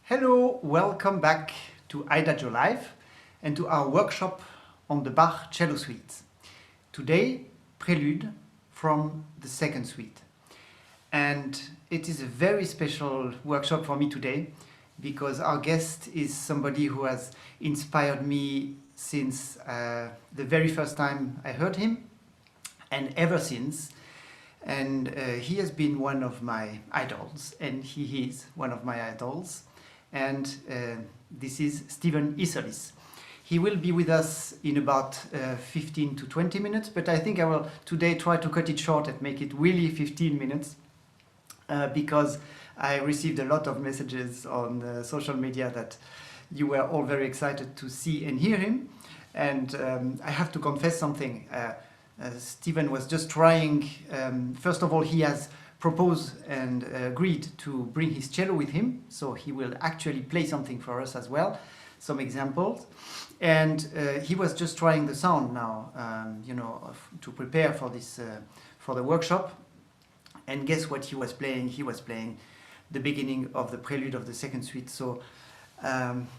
Hello, welcome back to Adagio Live and to our workshop on the Bach cello suite. Today, Prélude from the second suite. And it is a very special workshop for me today because our guest is somebody who has inspired me since the very first time I heard him and ever since. And he has been one of my idols, and he is one of my idols. And this is Stephen Isolis. He will be with us in about 15 to 20 minutes, but I think I will today try to cut it short and make it really 15 minutes because I received a lot of messages on social media that you were all very excited to see and hear him. And I have to confess something. Stephen was just trying, first of all, he has proposed and agreed to bring his cello with him, so he will actually play something for us as well, some examples. And he was just trying the sound now, to prepare for this, for the workshop. And guess what he was playing? He was playing the beginning of the Prélude of the second suite. So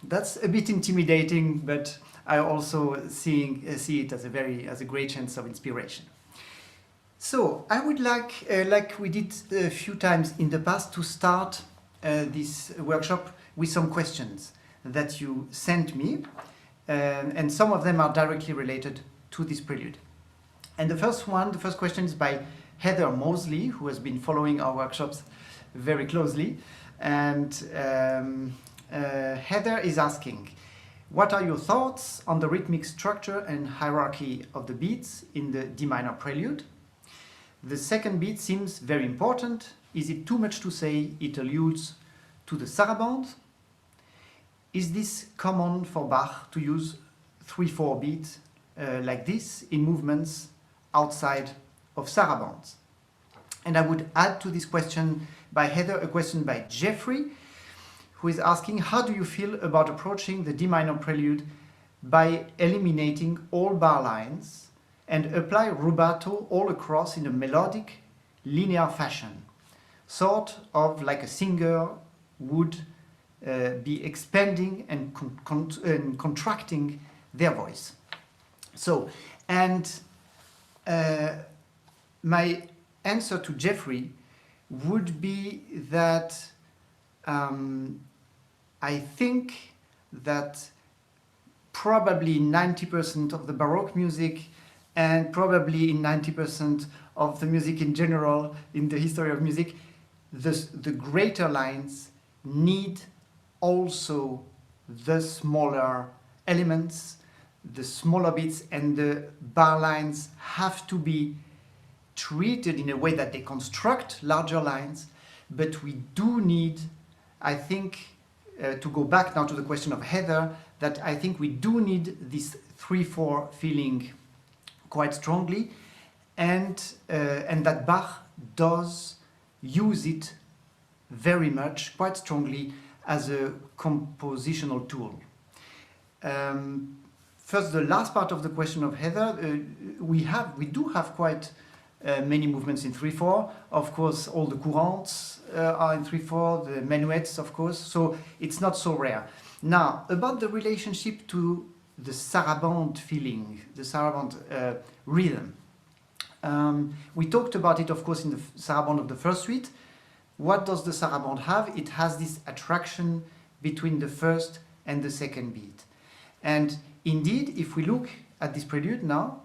that's a bit intimidating, but I also see it as a great chance of inspiration. So I would like we did a few times in the past, to start this workshop with some questions that you sent me, and some of them are directly related to this prelude. And the first question is by Heather Mosley, who has been following our workshops very closely. And Heather is asking, what are your thoughts on the rhythmic structure and hierarchy of the beats in the D minor prelude? The second beat seems very important. Is it too much to say it alludes to the sarabande? Is this common for Bach to use 3/4 beat like this in movements outside of sarabandes? And I would add to this question by Heather a question by Jeffrey, who is asking, how do you feel about approaching the D minor prelude by eliminating all bar lines and apply rubato all across in a melodic, linear fashion, sort of like a singer would be expanding and contracting their voice? So, and my answer to Jeffrey would be that I think that probably 90% of the Baroque music, and probably in 90% of the music in general, in the history of music, the greater lines need also the smaller elements, the smaller beats, and the bar lines have to be treated in a way that they construct larger lines. But we do need, I think, to go back now to the question of Heather, that I think we do need this 3/4 feeling quite strongly, and that Bach does use it very much, quite strongly, as a compositional tool. First, the last part of the question of Heather, we do have quite many movements in 3/4. Of course, all the courants are in 3/4, the minuets, of course, so it's not so rare. Now, about the relationship to the sarabande feeling, the sarabande rhythm. We talked about it, of course, in the sarabande of the first suite. What does the sarabande have? It has this attraction between the first and the second beat. And indeed, if we look at this prelude now,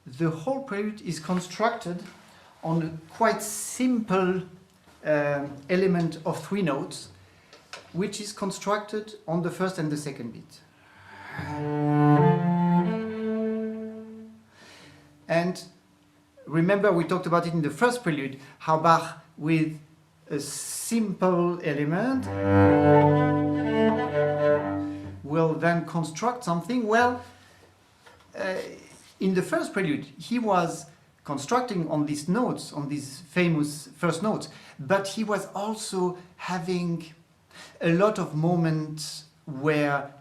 the whole prelude is constructed on a quite simple element of 3 notes, which is constructed on the first and the second beat. And remember, we talked about it in the first prelude, how Bach, with a simple element, will then construct something. Well, in the first prelude, he was constructing on these notes, on these famous first notes, but he was also having a lot of moments where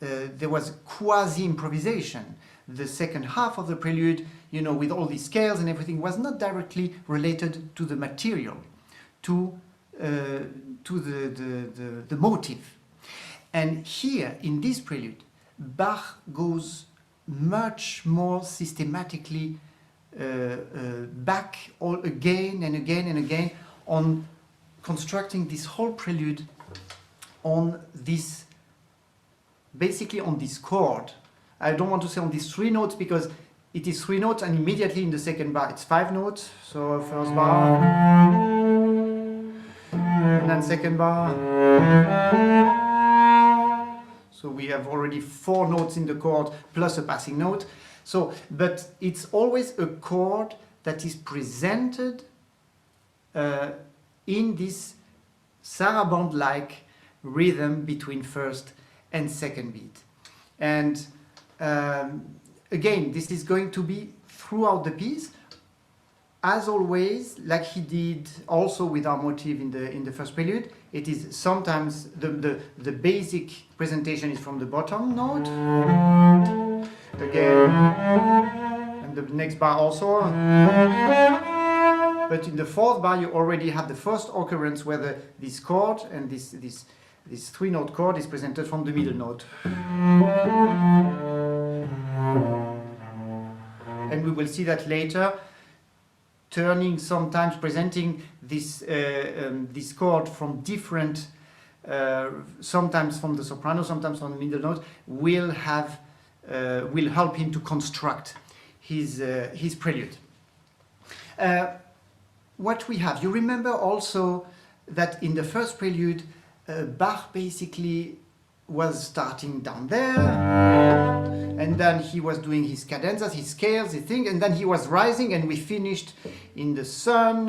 there was quasi-improvisation. The second half of the prelude, with all these scales and everything, was not directly related to the material, to to the motive. And here, in this prelude, Bach goes much more systematically back all again and again and again on constructing this whole prelude on this, basically on this chord. I don't want to say on these 3 notes because it is 3 notes and immediately in the second bar it's 5 notes. So first bar, and then second bar. So we have already 4 notes in the chord plus a passing note. So, but it's always a chord that is presented in this sarabande-like rhythm between first and second beat. And again, this is going to be throughout the piece, as always, like he did also with our motive in the first prelude. It is sometimes the basic presentation is from the bottom note, again, and the next bar also. But in the 4th bar, you already have the first occurrence where this chord and this 3-note chord is presented from the middle note. And we will see that later, turning sometimes, presenting this chord from different, sometimes from the soprano, sometimes from the middle note, will help him to construct his prelude. What we have, you remember also that in the first prelude, Bach basically was starting down there, and then he was doing his cadenzas, his scales, his thing, and then he was rising, and we finished in the sun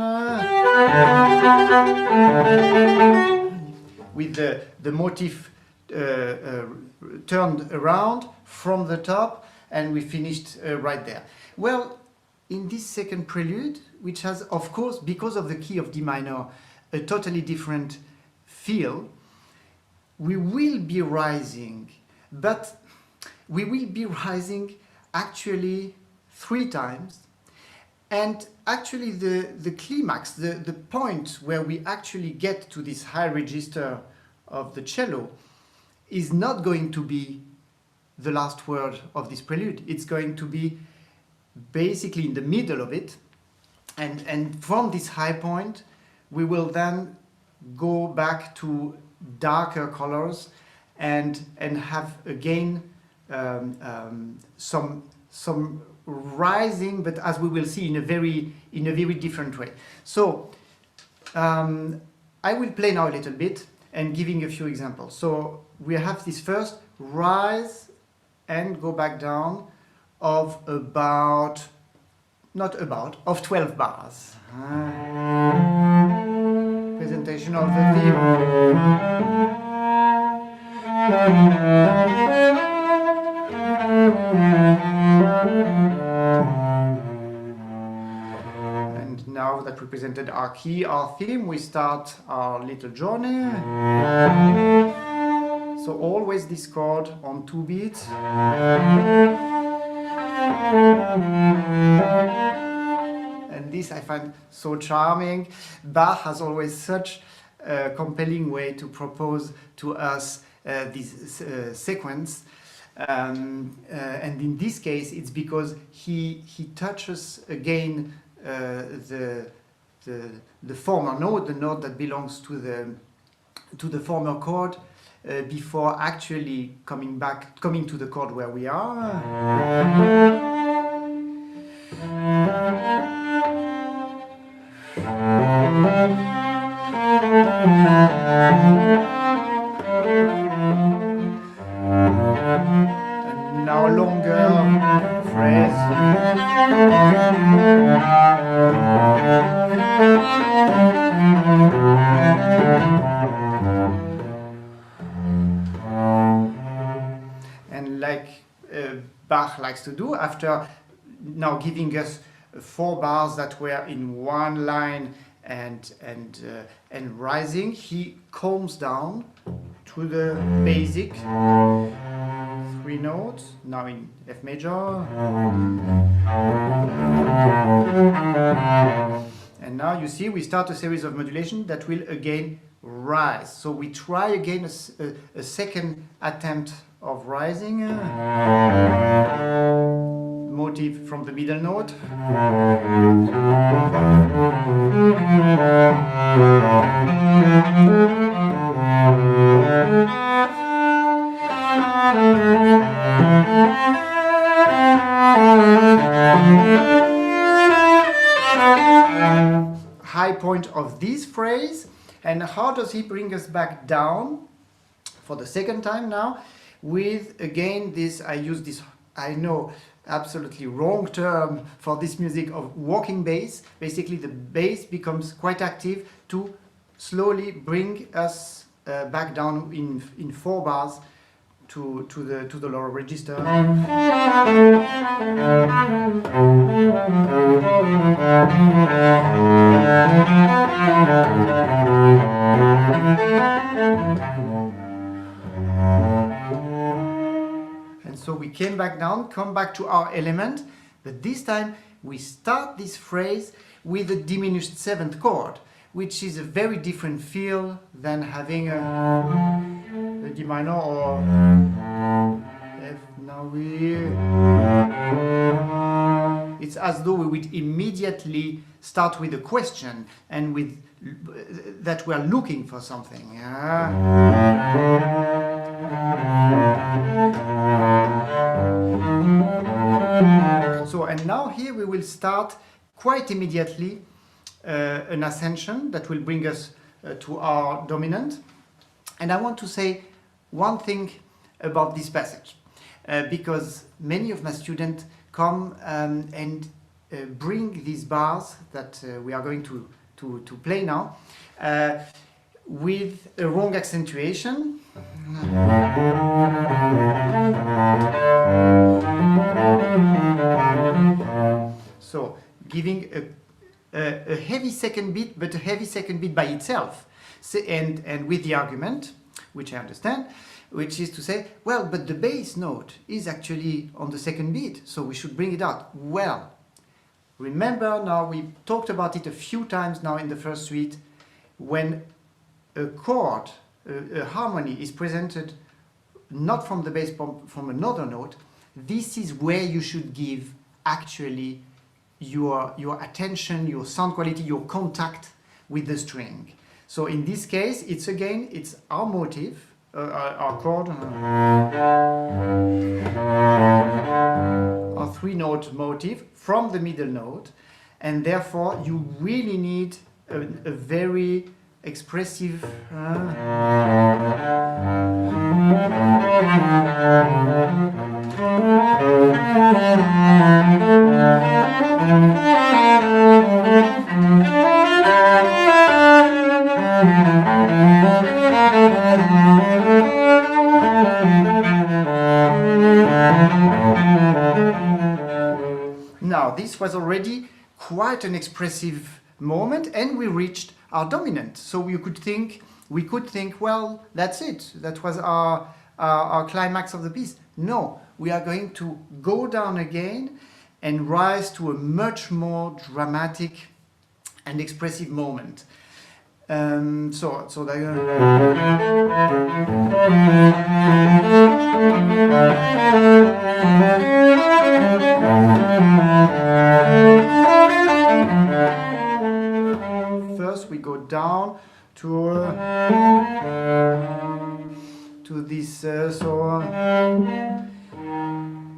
with the motif turned around from the top, and we finished right there. Well, in this second prelude, which has, of course, because of the key of D minor, a totally different feel, we will be rising, but we will be rising actually 3 times. And actually the climax, the point where we actually get to this high register of the cello is not going to be the last word of this prelude. It's going to be basically in the middle of it. And from this high point, we will then go back to darker colors and have again some rising, but as we will see in a very different way. So I will play now a little bit and giving a few examples. So we have this first rise and go back down of about, not about, of 12 bars. Presentation of the theme. And now that we presented our key, our theme, we start our little journey. So always this chord on 2 beats. And this I find so charming. Bach has always such a compelling way to propose to us this sequence. And in this case, it's because he touches again the former note, the note that belongs to the former chord, before actually coming to the chord where we are. And now longer phrase. And like Bach likes to do, after now giving us 4 bars that were in one line and rising, he calms down to the basic 3 notes, now in F major, and now you see we start a series of modulation that will again rise. So we try again a second attempt of rising. Motive from the middle note. High point of this phrase. And how does he bring us back down for the second time now? With again this, I use this, I know, absolutely wrong term for this music of walking bass. Basically the bass becomes quite active to slowly bring us back down in 4 bars to the lower register. And so we came back down, come back to our element, but this time we start this phrase with a diminished 7th chord, which is a very different feel than having a D minor or F. Now it's as though we would immediately start with a question and with that we are looking for something. So, and now here we will start quite immediately an ascension that will bring us to our dominant. And I want to say one thing about this passage, because many of my students come and bring these bars that we are going to play now with a wrong accentuation. So giving a heavy second beat, but a heavy second beat by itself, and with the argument, which I understand, which is to say, well, but the bass note is actually on the second beat, so we should bring it out. Well, remember now, we talked about it a few times now in the first suite, when a chord, a harmony is presented not from the bass, from another note, this is where you should give actually your attention, your sound quality, your contact with the string. So in this case, it's our motive, our chord, our 3-note motive from the middle note, and therefore you really need a very expressive Now, this was already quite an expressive moment, and we reached our dominant. So we could think, well, that's it. That was our climax of the piece. No, we are going to go down again and rise to a much more dramatic and expressive moment. First we go down to this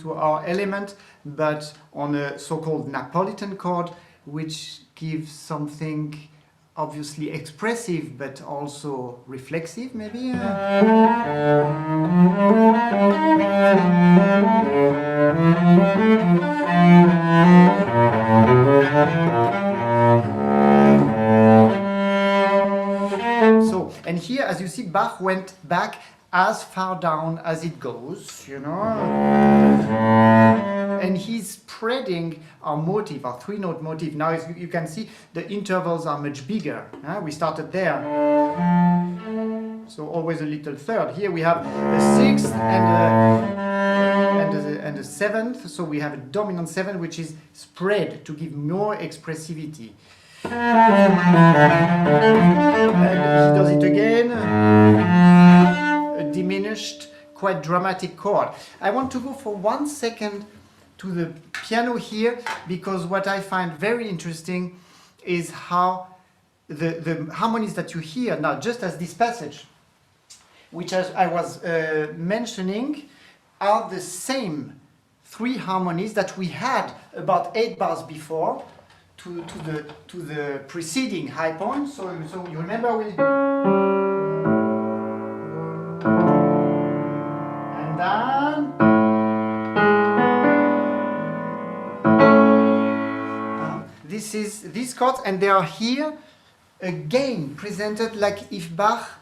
to our element, but on a so-called Napolitan chord, which gives something obviously expressive but also reflexive, maybe. So, and here, as you see, Bach went back as far down as it goes, you know, and he's spreading our motive, our 3-note motive. Now, as you can see, the intervals are much bigger. We started there, so always a little third. Here we have a 6th and a 7th, so we have a dominant 7, which is spread to give more expressivity. And he does it again. A diminished, quite dramatic chord. I want to go for 1 second to the piano here, because what I find very interesting is how the harmonies that you hear now, just as this passage, which as I was mentioning, are the same 3 harmonies that we had about 8 bars before to the preceding high point. So you remember we and then this is these chords, and they are here again presented like if Bach.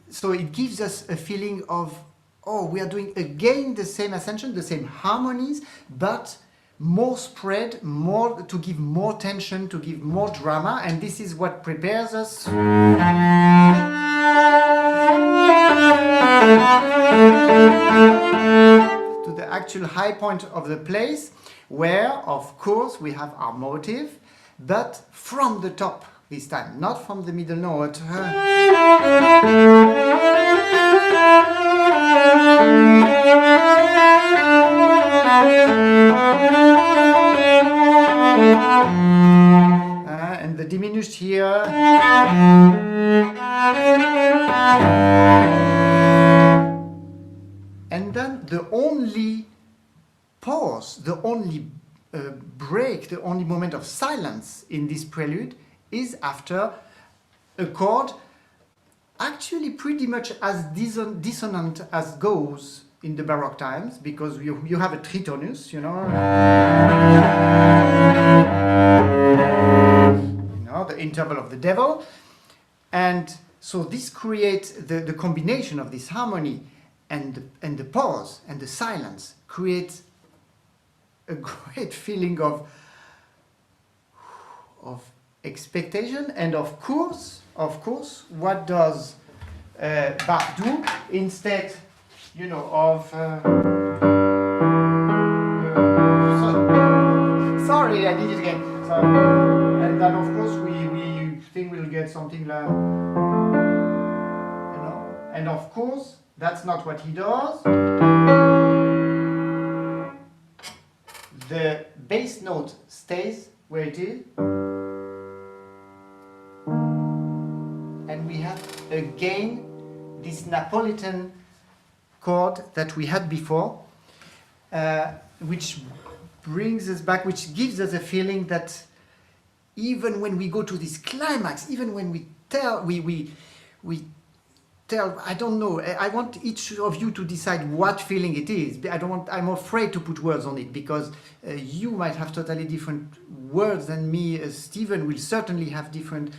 So it gives us a feeling of, oh, we are doing again the same ascension, the same harmonies, but more spread, more to give more tension, to give more drama, and this is what prepares us to the actual high point of the place, where, of course, we have our motive, but from the top this time, not from the middle note. And the diminished here. And then the only pause, the only break, the only moment of silence in this prelude is after a chord actually pretty much as dissonant as goes in the Baroque times, because you have a tritonus, you know, the interval of the devil, and so this creates the combination of this harmony and the pause and the silence creates a great feeling of expectation. And of course, what does Bach do instead, you know, of sorry, I did it again. So, and then of course we think we'll get something like, you know, and of course that's not what he does. The bass note stays where it is. And we have again this Napolitan chord that we had before, which brings us back, which gives us a feeling that even when we go to this climax, even when we tell, we tell, I don't know, I want each of you to decide what feeling it is. I'm afraid to put words on it, because you might have totally different words than me. Stephen will certainly have different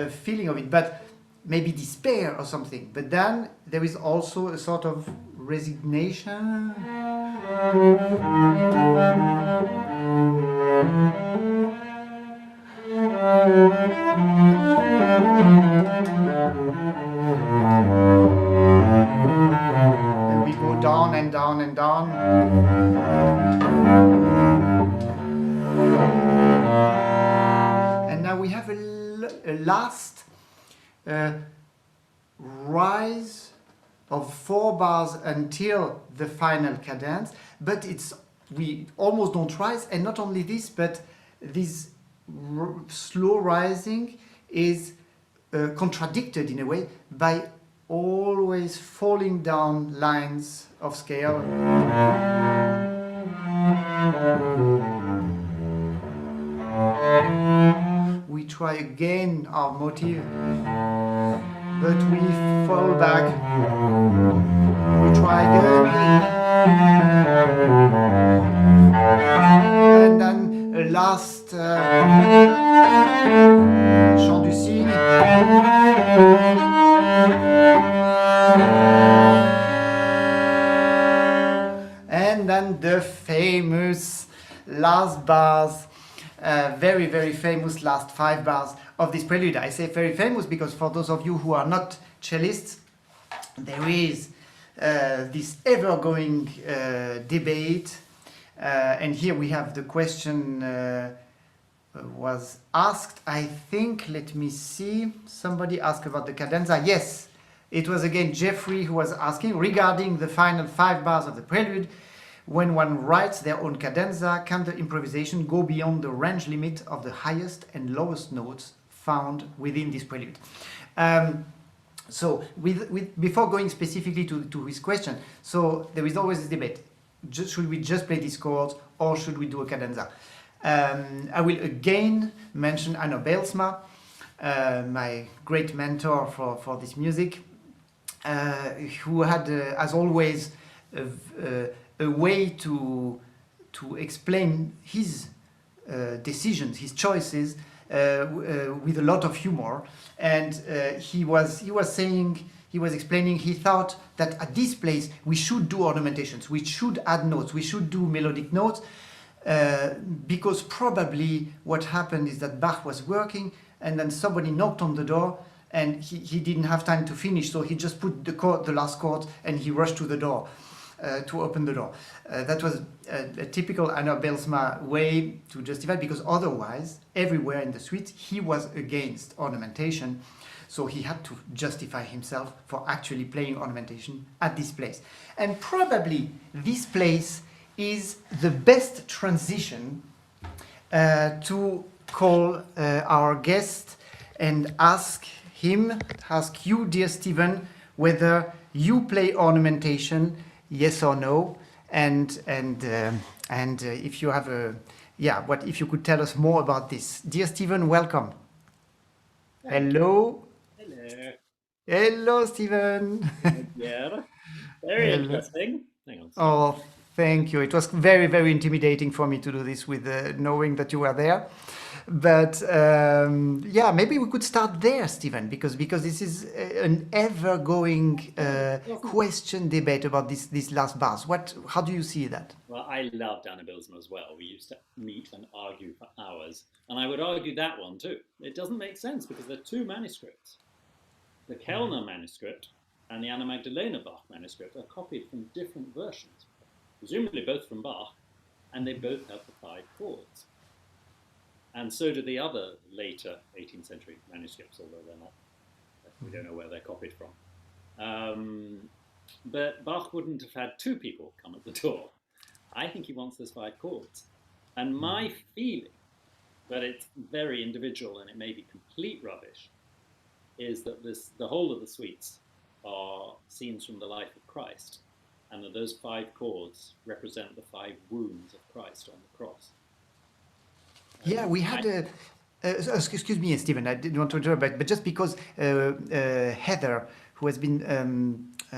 feeling of it, but maybe despair or something. But then there is also a sort of resignation. And we go down and down and down. And now we have a last rise of 4 bars until the final cadence, but we almost don't rise. And not only this, but this slow rising is contradicted in a way by always falling down lines of scale. We try again our motive, but we fall back. We try again. And then a last chant du cygne. And then the famous last bars, very, very famous last 5 bars of this prelude. I say very famous because for those of you who are not cellists, there is this ever-going debate, and here we have the question was asked, I think, let me see, somebody asked about the cadenza. Yes, it was again Jeffrey who was asking regarding the final 5 bars of the prelude. When one writes their own cadenza, can the improvisation go beyond the range limit of the highest and lowest notes found within this prelude? So before going specifically to his question, so there is always this debate. Should we just play these chords or should we do a cadenza? I will again mention Anno Bijlsma, my great mentor for this music, who had, as always, a way to explain his decisions, his choices, with a lot of humor. And he was explaining, he thought that at this place we should do ornamentations, we should add notes, we should do melodic notes, because probably what happened is that Bach was working and then somebody knocked on the door and he didn't have time to finish, so he just put the last chord and he rushed to the door to open the door. That was a typical Anno Bijlsma way to justify, because otherwise everywhere in the suite he was against ornamentation, so he had to justify himself for actually playing ornamentation at this place. And probably this place is the best transition to call our guest and ask you, dear Stephen, whether you play ornamentation, yes or no, and if you have if you could tell us more about this. Dear Stephen, welcome. Hello. Hello. Hello, Stephen. Yeah. Very Hello. interesting. Hang on. Oh, thank you. It was very, very intimidating for me to do this with knowing that you were there. But maybe we could start there, Stephen, because this is an ever-going question debate about these last bars. How do you see that? Well, I loved Anna Bijlsma as well. We used to meet and argue for hours, and I would argue that one too. It doesn't make sense because there are 2 manuscripts. The Kellner manuscript and the Anna Magdalena Bach manuscript are copied from different versions, presumably both from Bach, and they both have the 5 chords. And so do the other later 18th century manuscripts, although they're not, we don't know where they're copied from. But Bach wouldn't have had 2 people come at the door. I think he wants those 5 chords. And my feeling, but it's very individual and it may be complete rubbish, is that the whole of the suites are scenes from the life of Christ, and that those 5 chords represent the 5 wounds of Christ on the cross. Yeah, we had excuse me, Stephen, I didn't want to interrupt, but just because Heather, who has been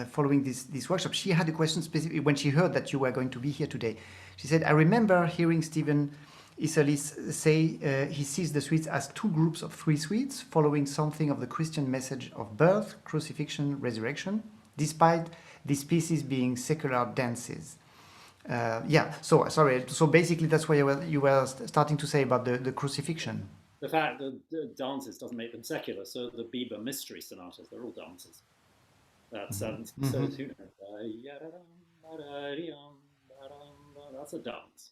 following this workshop, she had a question specifically when she heard that you were going to be here today. She said, I remember hearing Stephen Isalis say he sees the suites as 2 groups of 3 suites following something of the Christian message of birth, crucifixion, resurrection, despite these pieces being secular dances. So sorry. So basically, that's what you were starting to say about the crucifixion. The fact that the dances doesn't make them secular. So the Bieber mystery sonatas, they're all dances. That's that's a dance.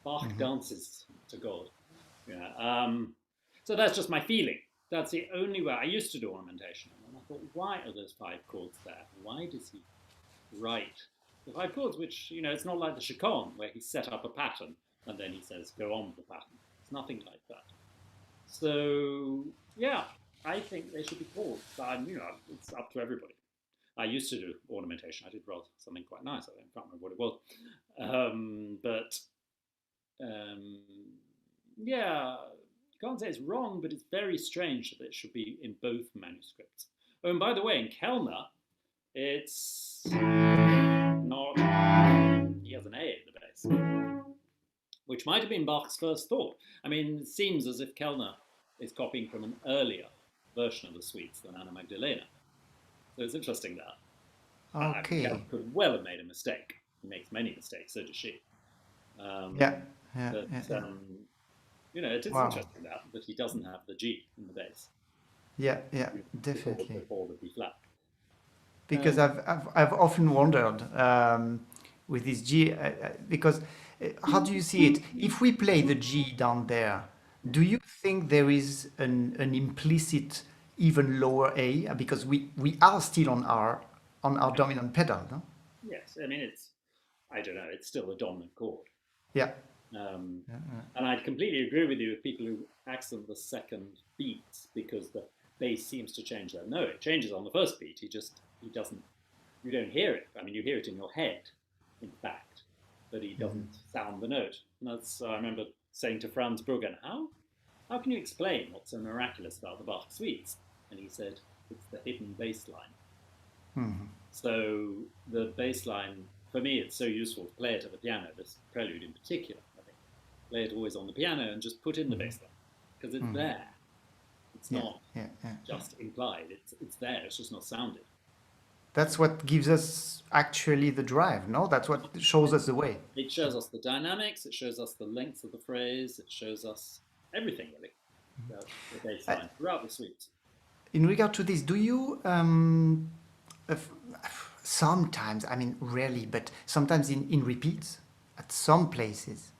Bach dances to God. So that's just my feeling. That's the only way. I used to do ornamentation, and I thought, why are those 5 chords there? Why does he write the 5 chords? Which, it's not like the Chaconne where he set up a pattern and then he says, go on with the pattern. It's nothing like that. So yeah, I think they should be chords, but it's up to everybody. I used to do ornamentation. I did write something quite nice. I can't remember what it was, yeah. You can't say it's wrong, but it's very strange that it should be in both manuscripts. Oh, and by the way, in Kellner, it's not. He has an A in the bass, which might have been Bach's first thought. I mean, it seems as if Kellner is copying from an earlier version of the suites than Anna Magdalena. So it's interesting that. Okay. Kellner could well have made a mistake. He makes many mistakes, so does she. It is interesting that he doesn't have the G in the bass. Yeah, definitely. Before the B flat. Because I've often wondered with this G, because How do you see it? If we play the G down there, do you think there is an implicit even lower A? Because we are still on our dominant pedal, no? Yes, I mean I don't know, it's still a dominant chord. Yeah. Um, and I'd completely agree with you with people who accent the second beats because the bass seems to change that. No, it changes on the first beat. He doesn't, you don't hear it. I mean, you hear it in your head, in fact, but he doesn't sound the note. And that's, I remember saying to Franz Bruggen, how can you explain what's so miraculous about the Bach suites? And he said, it's the hidden bass line. So the bass line, for me, it's so useful to play it at the piano, this prelude in particular, I think. Play it always on the piano and just put in the bass line, because it's there. It's not just implied, it's there, it's just not sounded. That's what gives us actually the drive, no? That's what shows us the way. It shows us the dynamics, it shows us the length of the phrase, it shows us everything, really, about the bass line throughout the suite. In regard to this, do you sometimes, I mean rarely, but sometimes in repeats, at some places,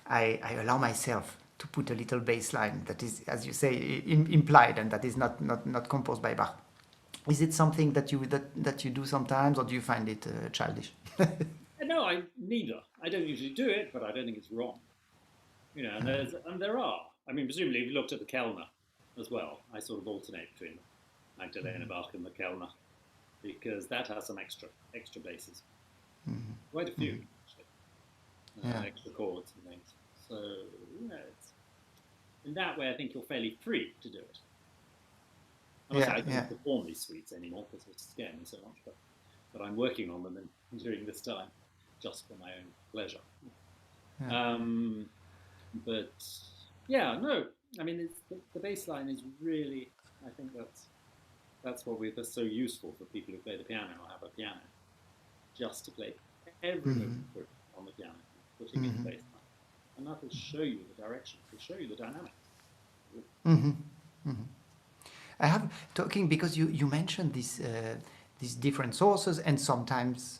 I allow myself to put a little bass line that is, as you say, implied and that is not composed by Bach. Is it something that you do sometimes, or do you find it childish? No, neither. I don't usually do it, but I don't think it's wrong. You know, and there are. I mean, presumably, if you looked at the Kellner as well, I sort of alternate between the Magdalena Bach and the Kellner, because that has some extra basses. Quite a few, actually. Extra chords and things. So, you know, in that way, I think you're fairly free to do it. I don't perform these suites anymore because it's scaring me so much, but I'm working on them during this time, just for my own pleasure. But yeah, no, I mean, the bass line is really, I think that's that's so useful for people who play the piano or have a piano, just to play every note on the piano, putting in the bass line, and that will show you the direction, will show you the dynamics. I have talking because you mentioned these different sources and sometimes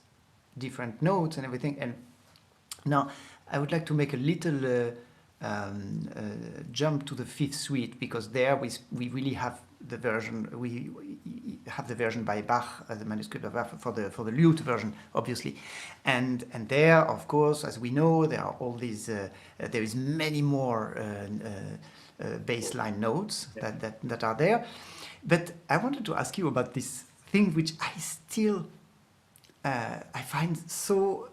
different notes and everything. And now I would like to make a little jump to the fifth suite, because there we really have the version we have the version by Bach, the manuscript of Bach for the lude version, obviously, and there, of course, as we know, there are all these there is many more bass line notes that are there. But I wanted to ask you about this thing which I still I find so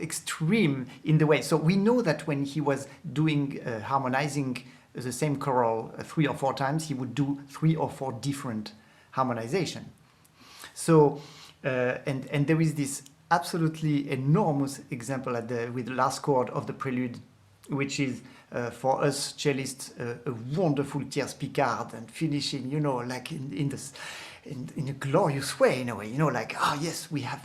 extreme in the way. So we know that when he was doing harmonizing the same choral 3 or 4 times, he would do 3 or 4 different harmonization. So and there is this absolutely enormous example with the last chord of the prelude, which is for us cellists a wonderful tierce picarde, and finishing, you know, like in a glorious way, in a way, you know, like, yes, we have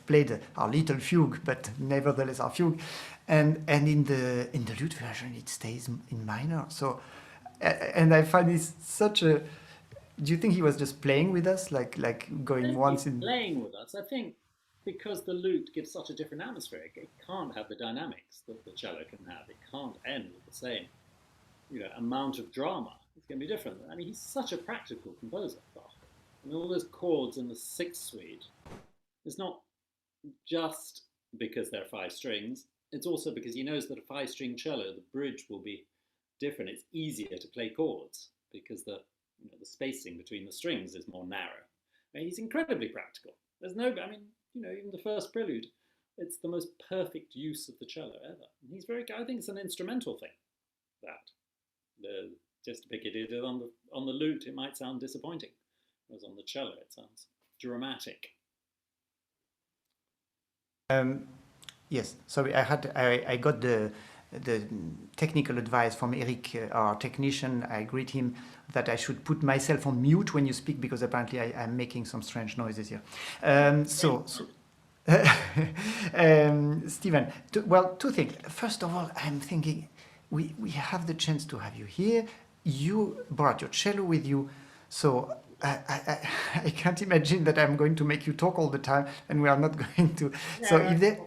played our little fugue, but nevertheless our fugue, and in the lude version it stays in minor. So and I find this such a. Do you think he was just playing with us, like going once in playing with us? I think because the lute gives such a different atmosphere, it can't have the dynamics that the cello can have. It can't end with the same, amount of drama. It's going to be different. I mean, he's such a practical composer, Bach. I mean, all those chords in the sixth suite, it's not just because there are 5 strings. It's also because he knows that a 5-string cello, the bridge will be different. It's easier to play chords because the spacing between the strings is more narrow. I mean, he's incredibly practical. Even the first prelude, it's the most perfect use of the cello ever. And he's I think it's an instrumental thing. Just to pick it on the lute, it might sound disappointing, whereas on the cello, it sounds dramatic. Yes, sorry, I got the technical advice from Eric, our technician. I agreed him that I should put myself on mute when you speak, because apparently I'm making some strange noises here. Stephen, 2 things. First of all, I'm thinking we have the chance to have you here. You brought your cello with you, so I can't imagine that I'm going to make you talk all the time, and we are not going to. Yeah, so if there.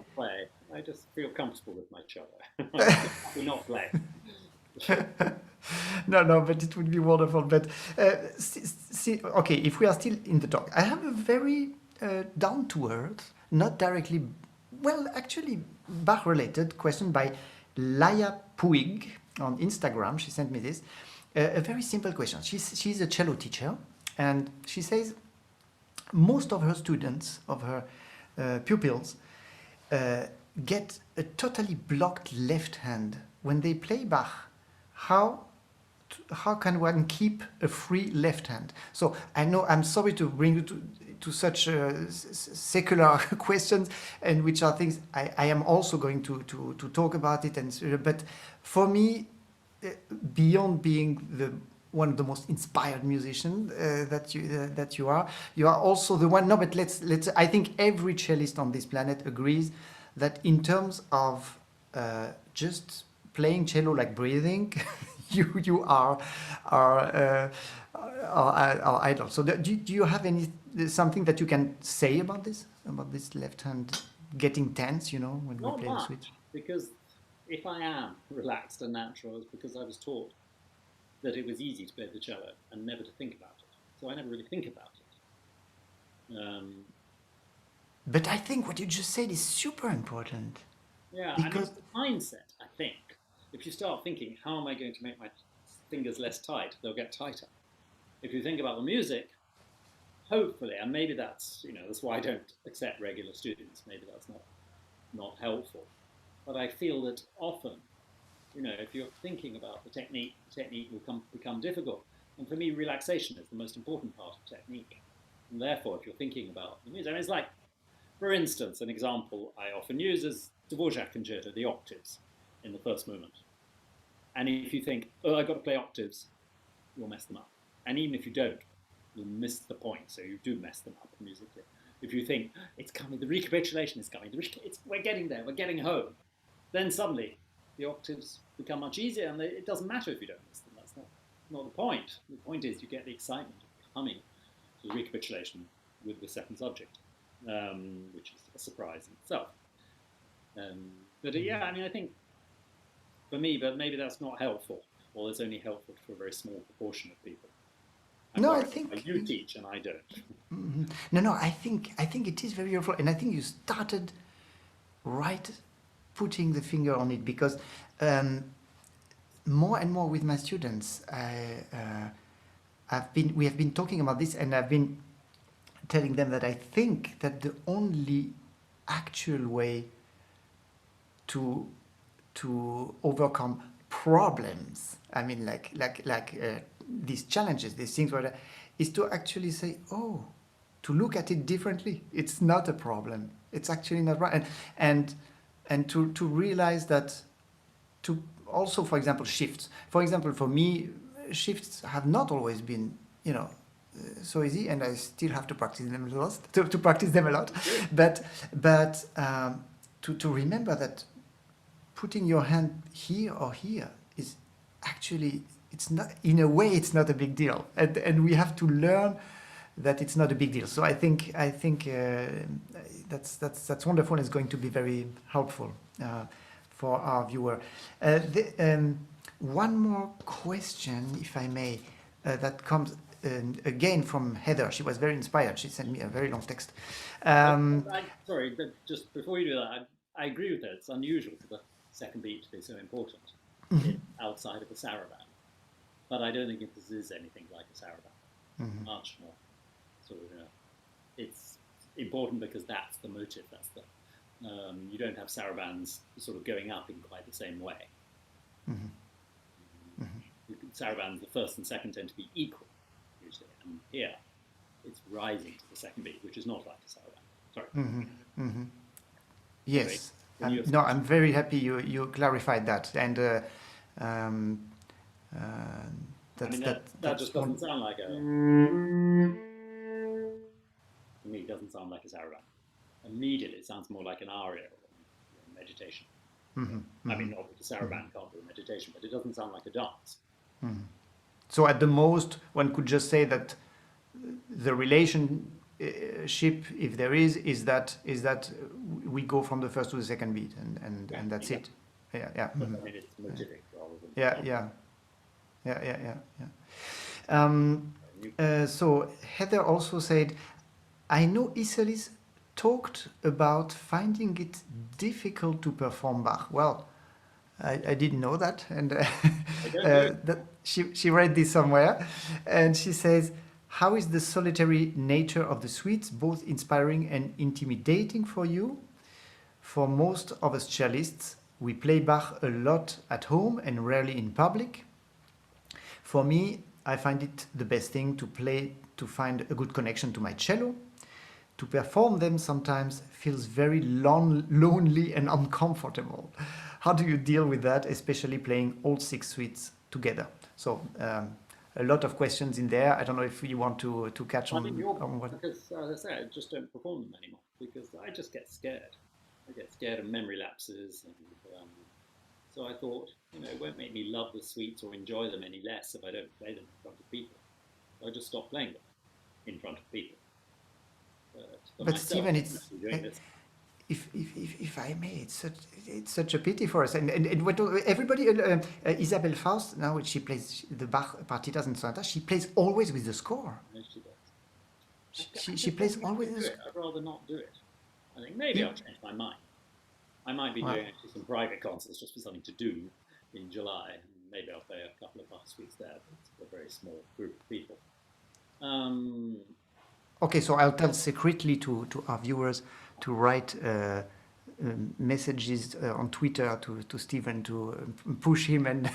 I just feel comfortable with my cello. We're not play. No, but it would be wonderful. But okay, if we are still in the talk, I have a very down to earth, not directly, well, actually Bach related question by Laia Puig on Instagram. She sent me this. A very simple question. She's a cello teacher, and she says most of her students, of her pupils, get a totally blocked left hand when they play Bach. How can one keep a free left hand? So I know I'm sorry to bring you to such secular questions, and which are things I am also going to talk about it. And but for me, beyond being one of the most inspired musicians that you are also the one. No, but let's. I think every cellist on this planet agrees that in terms of just playing cello like breathing, you are our idol. So do you have something that you can say about this left hand getting tense? When Not we play the much, switch. because if I am relaxed and natural, it's because I was taught that it was easy to play the cello and never to think about it. So I never really think about it. But I think what you just said is super important. Yeah, Because it's the mindset, I think. If you start thinking, how am I going to make my fingers less tight, they'll get tighter. If you think about the music, hopefully, and maybe that's why I don't accept regular students. Maybe that's not helpful. But I feel that often, if you're thinking about the technique will become difficult. And for me, relaxation is the most important part of technique. And therefore, if you're thinking about the music, it's like, for instance, an example I often use is Dvorak concerto, the octaves in the first movement. And if you think, oh, I've got to play octaves, you'll mess them up. And even if you don't, you'll miss the point. So you do mess them up musically. If you think, it's coming, the recapitulation is coming, we're getting there, we're getting home, then suddenly the octaves become much easier, and it doesn't matter if you don't miss them. That's not the point. The point is you get the excitement of coming to the recapitulation with the second subject, which is a surprise in itself. I think for me, but maybe that's not helpful, or it's only helpful for a very small proportion of people. I think you teach and I don't. Mm-hmm. No, I think it is very helpful, and I think you started right putting the finger on it, because more and more with my students, we have been talking about this, and I've been telling them that I think that the only actual way to overcome problems, I mean, like these challenges, these things, is to actually say, oh, to look at it differently. It's not a problem. It's actually not right, and to realize that, to also, for example, shifts. For example, for me, shifts have not always been, so easy, and I still have to practice them a lot. To practice them a lot, but to remember that putting your hand here or here is actually, it's not, in a way, it's not a big deal, and we have to learn that it's not a big deal. So I think that's wonderful. It's going to be very helpful for our viewer. One more question, if I may, that comes again from Heather. She was very inspired. She sent me a very long text. Sorry, but just before you do that, I agree with that. It's unusual for the second beat to be so important outside of a saraband. But I don't think this is anything like a saraband. Much more sort of, it's important because that's the motive. That's the you don't have sarabands sort of going up in quite the same way. Sarabands, the first and second tend to be equal usually, and here it's rising to the second beat, which is not like a saraband. Sorry. Yes. I'm very happy you clarified that, and that just doesn't sound like a. To me, it doesn't sound like a saraband. Immediately, it sounds more like an aria or meditation. I mean, not that the saraband can't do meditation, but it doesn't sound like a dance. So at the most, one could just say that the relationship, if there is that we go from the first to the second beat, and that's yeah. it. Yeah. But I mean, it's motivic rather than Yeah. you. So Heather also said, I know Iselis talked about finding it difficult to perform Bach. Well, I didn't know that, and I don't do it. that she read this somewhere, and she says, "How is the solitary nature of the suites both inspiring and intimidating for you? For most of us cellists, we play Bach a lot at home and rarely in public. For me, I find it the best thing to play to find a good connection to my cello. To perform them sometimes feels very lonely and uncomfortable. How do you deal with that, especially playing all 6 suites together?" So a lot of questions in there. I don't know if you want to catch I mean, on what. because as I say, I just don't perform them anymore because I just get scared. I get scared of memory lapses, and so I thought, it won't make me love the suites or enjoy them any less if I don't play them in front of people. So I just stopped playing them in front of people. For But myself, Stephen, I'm actually doing this. if I may, it's such a pity for us. And what everybody, Isabel Faust, now she plays the Bach partitas and sonatas, she plays always with the score. No, she does. She plays always with the score. I'd rather not do it. I think maybe I'll change my mind. I might be doing actually some private concerts just for something to do in July. And maybe I'll play a couple of Bach suites there, but it's a very small group of people. Okay, so I'll tell secretly to our viewers to write messages on Twitter to Stephen to push him and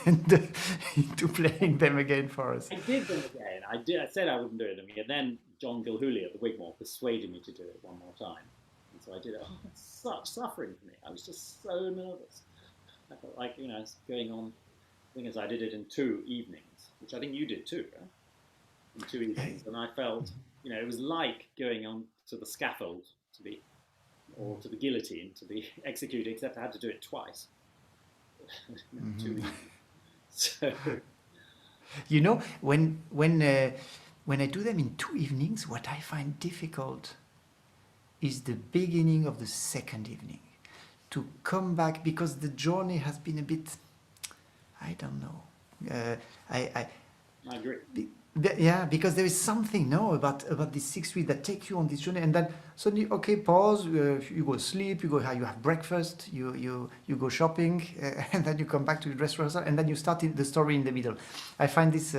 into playing them again for us. I did them again. I said I wouldn't do it again. Then Jean-Guihen at the Wigmore persuaded me to do it one more time. And so I did it. Oh, it's such suffering for me. I was just so nervous. I felt like, I was going on. The thing is, I did it in 2 evenings, which I think you did too, right? In 2 evenings. And I felt, it was like going on to the scaffold or to the guillotine to be executed, except I had to do it twice. 2 evenings. So, when I do them in 2 evenings, what I find difficult is the beginning of the second evening. To come back, because the journey has been a bit, I don't know. I agree. Yeah, because there is something about these 6 weeks that take you on this journey, and then suddenly, okay, pause. You go sleep. You have breakfast. You go shopping, and then you come back to the dress rehearsal, and then you start the story in the middle. I find this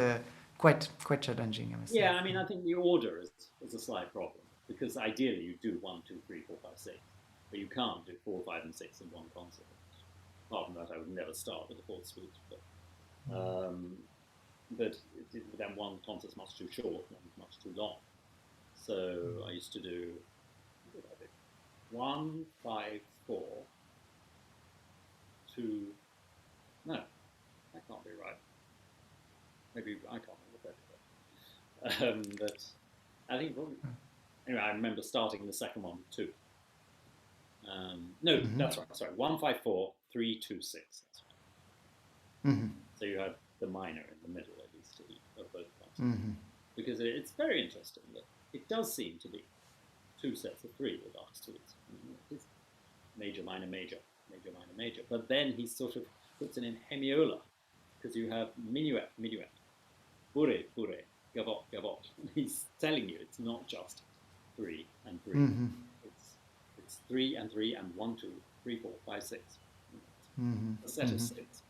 quite challenging. I must say. Yeah, I mean, I think the order is a slight problem because ideally you do 1, 2, 3, 4, 5, 6, but you can't do 4, 5, and 6 in one concert. Apart from that, I would never start with the 4th suite, but then one concert's much too short, one's much too long. So I used to do 1, 5, 4, 2. No, that can't be right. Maybe I can't remember that. But I think probably. Anyway, I remember starting the second one with 2. No, that's right. Sorry, 1, 5, 4, 3, 2, 6. That's right. So you have the minor in the middle, at least, of both concerts. Because it's very interesting that it does seem to be 2 sets of 3 with Bach suites. It's major, minor, major, major, minor, major. But then he sort of puts it in hemiola, because you have minuet, minuet, bourrée, bourrée, gavotte, gavotte. He's telling you it's not just 3 and 3. It's 3 and 3 and 1, 2, 3, 4, 5, 6. A set of 6.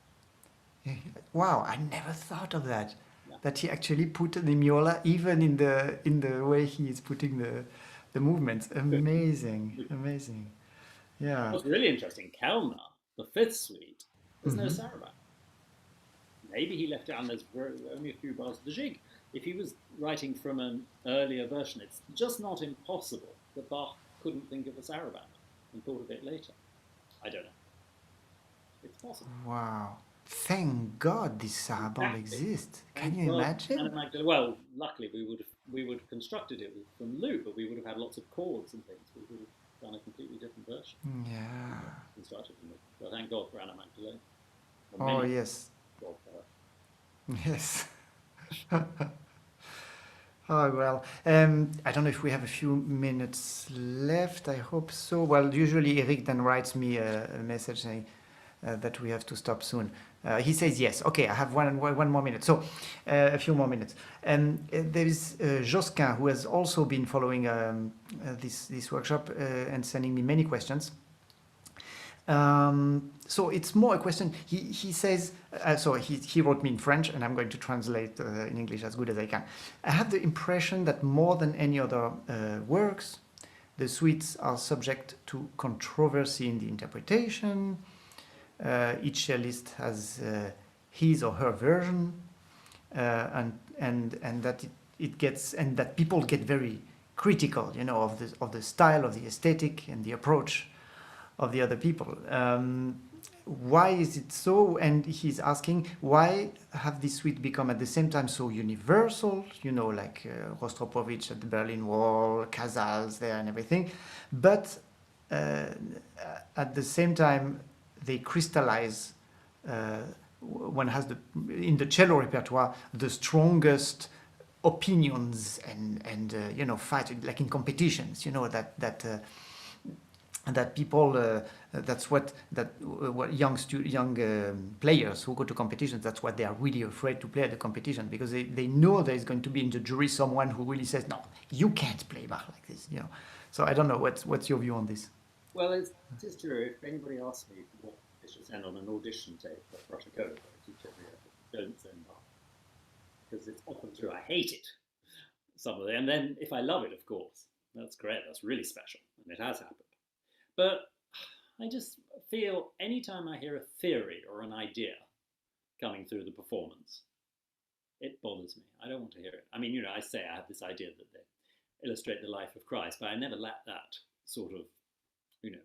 Wow, I never thought of that. Yeah. That he actually put the miola even in the way he is putting the movements. Amazing, amazing. Yeah. What's really interesting, Kellner, the 5th suite, there's no saraband. Maybe he left it and there's only a few bars of the jig. If he was writing from an earlier version, it's just not impossible that Bach couldn't think of a saraband and thought of it later. I don't know. It's possible. Wow. Thank God this saraband exists. Can you imagine? Well, luckily we would have constructed it from lude, but we would have had lots of chords and things. We would have done a completely different version. Yeah. Constructed from lude. But thank God for Anna Magdalene. Oh yes. God for her. Yes. Oh, well, I don't know if we have a few minutes left. I hope so. Well, usually Eric then writes me a message saying that we have to stop soon. He says yes. Okay, I have one more minute. So a few more minutes. There is Josquin, who has also been following this workshop and sending me many questions. So it's more a question. He says, so he wrote me in French, and I'm going to translate in English as good as I can. I have the impression that more than any other works, the suites are subject to controversy in the interpretation. Each cellist has his or her version, and that it gets, and that people get very critical, you know, of the style, of the aesthetic, and the approach of the other people. Why is it so? And he's asking, why have these suites become at the same time so universal, you know, like Rostropovich at the Berlin Wall, Casals there and everything, but at the same time they crystallize, one has in the cello repertoire the strongest opinions and you know, fight, like in competitions, you know, that people, that's what young players who go to competitions, that's what they are really afraid to play at the competition, because they know there is going to be in the jury someone who really says, no, you can't play Bach like this, you know. So I don't know, what's your view on this? Well, it is true. If anybody asks me what they should send on an audition tape for Protocolo, I teach every year, don't send Bach, because it's often true. I hate it, some of it, and then if I love it, of course, that's great. That's really special, and it has happened. But I just feel anytime I hear a theory or an idea coming through the performance, it bothers me. I don't want to hear it. I mean, you know, I say I have this idea that they illustrate the life of Christ, but I never let that sort of, you know,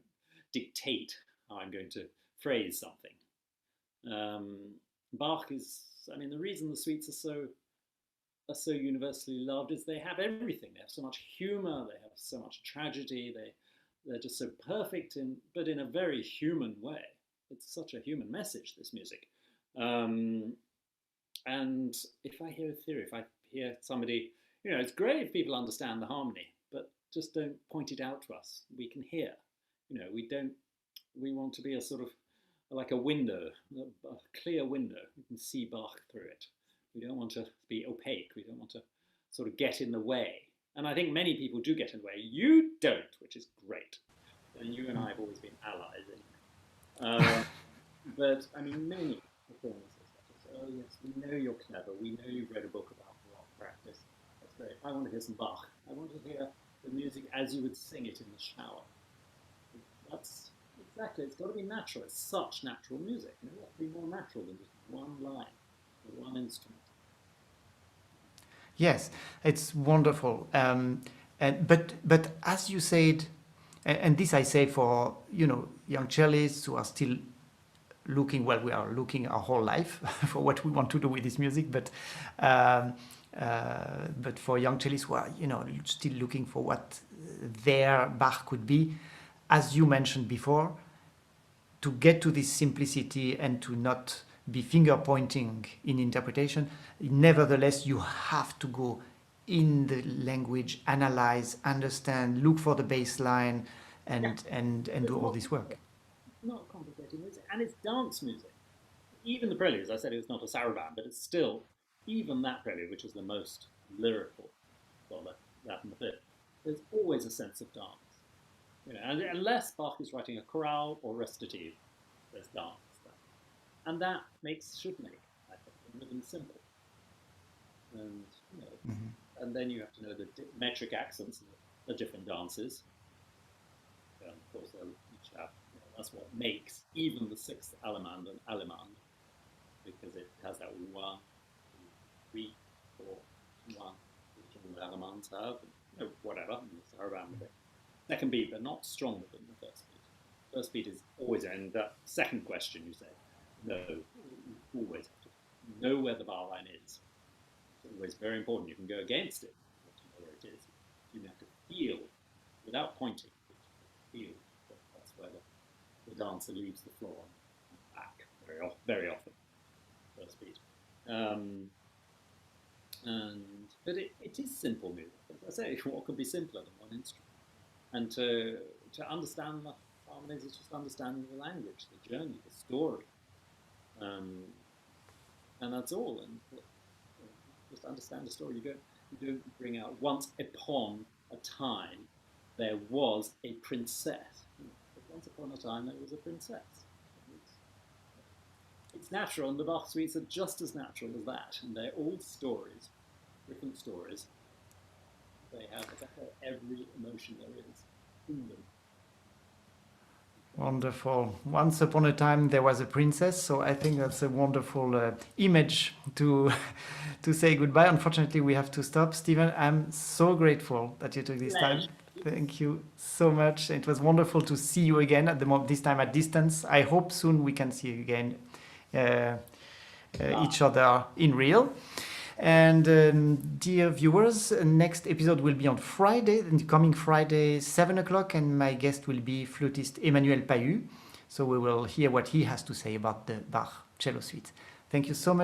dictate how I'm going to phrase something. Bach is, I mean, the reason the suites are so universally loved is they have everything. They have so much humor, they have so much tragedy, they're just so perfect, but in a very human way. It's such a human message, this music. And if I hear a theory, if I hear somebody, you know, it's great if people understand the harmony, but just don't point it out to us. We can hear, you know, we want to be a sort of like a window, a clear window. You can see Bach through it. We don't want to be opaque. We don't want to sort of get in the way. And I think many people do get in the way. You don't, which is great. And you and I have always been allies anyway. But I mean, many performances. Oh yes, we know you're clever. We know you've read a book about rock practice. That's great. I want to hear some Bach. I want to hear the music as you would sing it in the shower. That's exactly. It's got to be natural. It's such natural music. It has to be more natural than just one line or one instrument. Yes, it's wonderful. But as you said, and this I say for, you know, young cellists who are still looking, well, we are looking our whole life for what we want to do with this music, but for young cellists who are, you know, still looking for what their Bach could be, as you mentioned before, to get to this simplicity and to not be finger pointing in interpretation, nevertheless you have to go in the language, analyze, understand, look for the bass line, and do all this work. Not complicated music, and it's dance music. Even the preludes, I said it was not a saraband, but it's still, even that prelude, which is the most lyrical, well, that and the fifth, there's always a sense of dance. You know, and unless Bach is writing a chorale or recitative, there's dance there. And that should make, I think, the rhythm simple. And, you know, and then you have to know the metric accents of the different dances. And of course, they'll each have, you know, that's what makes even the sixth allemande an allemande, because it has that 1, 2, 3, 4, 1, which all the allemands have, and, you know, whatever, and the saraband a bit. Second beat, but not stronger than the first beat. First beat is always, and that second question you say, no, you always have to know where the bar line is. It's always very important. You can go against it, but you know where it is. You have to feel, without pointing, feel that that's where the dancer leaves the floor and back very often. First beat. But it is simple music. As I say, what could be simpler than one instrument? And to understand the harmonies is just understanding the language, the journey, the story. And that's all. And just understand the story. You don't bring out once upon a time there was a princess. Once upon a time there was a princess. It's natural, and the Bach suites are just as natural as that. And they're all stories, different stories. They have every emotion there is in them. Wonderful. Once upon a time there was a princess, so I think that's a wonderful image to say goodbye. Unfortunately, we have to stop. Stephen, I'm so grateful that you took this time. Thank you so much. It was wonderful to see you again this time at distance. I hope soon we can see you again, each other in real. And dear viewers, next episode will be on Friday, coming Friday, 7 o'clock, and my guest will be flautist Emmanuel Pahu. So we will hear what he has to say about the Bach cello suite. Thank you so much.